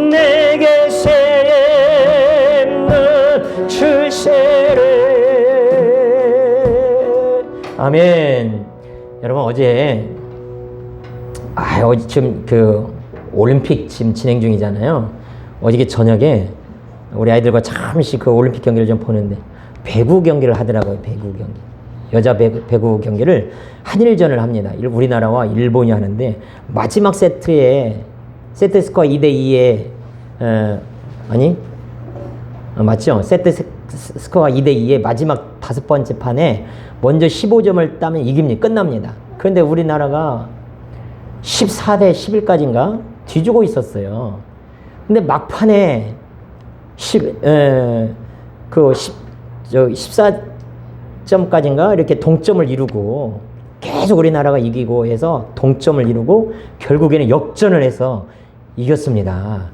내게 세임을 주시리. 아멘. 여러분 어제 어제 지금 그 올림픽 지금 진행 중이잖아요. 어저께 저녁에 우리 아이들과 잠시 그 올림픽 경기를 좀 보는데 배구 경기를 하더라고요. 배구 경기. 여자 배구 경기를 한일전을 합니다. 우리나라와 일본이 하는데 마지막 세트에 세트 스코어 2대2에 맞죠? 세트 스코어가 2대2에 마지막 5번째 판에 먼저 15점을 따면 이깁니다. 끝납니다. 그런데 우리나라가 14대 11까지인가 뒤지고 있었어요. 근데 막판에 14점까지인가 이렇게 동점을 이루고 계속 우리나라가 이기고 해서 동점을 이루고 결국에는 역전을 해서 이겼습니다.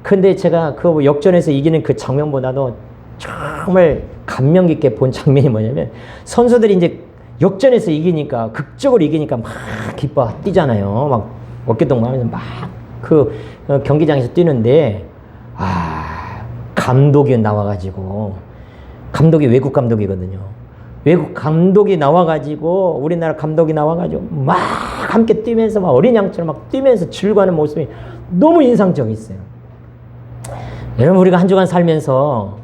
근데 제가 그 역전해서 이기는 그 장면보다도 정말 감명 깊게 본 장면이 뭐냐면 선수들이 이제 역전해서 이기니까 극적으로 이기니까 막 기뻐 뛰잖아요. 막 어깨동무 하면서 막 그 경기장에서 뛰는데 감독이 나와가지고 감독이 외국 감독이거든요. 외국 감독이 나와가지고 우리나라 감독이 나와가지고 막 함께 뛰면서 막 어린 양처럼 막 뛰면서 즐거워하는 모습이 너무 인상적이었어요. 여러분 우리가 한 주간 살면서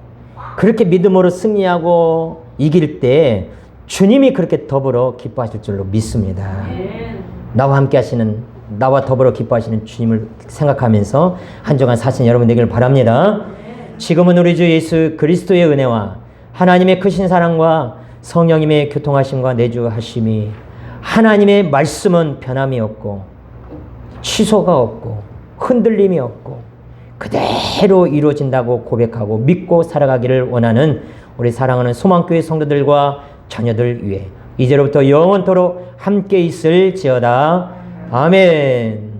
그렇게 믿음으로 승리하고 이길 때 주님이 그렇게 더불어 기뻐하실 줄로 믿습니다. 나와 더불어 기뻐하시는 주님을 생각하면서 한 주간 사신 여러분 되기를 바랍니다. 지금은 우리 주 예수 그리스도의 은혜와 하나님의 크신 사랑과 성령님의 교통하심과 내주하심이 하나님의 말씀은 변함이 없고 취소가 없고 흔들림이 없고 그대로 이루어진다고 고백하고 믿고 살아가기를 원하는 우리 사랑하는 소망교회 성도들과 자녀들 위해 이제로부터 영원토록 함께 있을지어다. 아멘.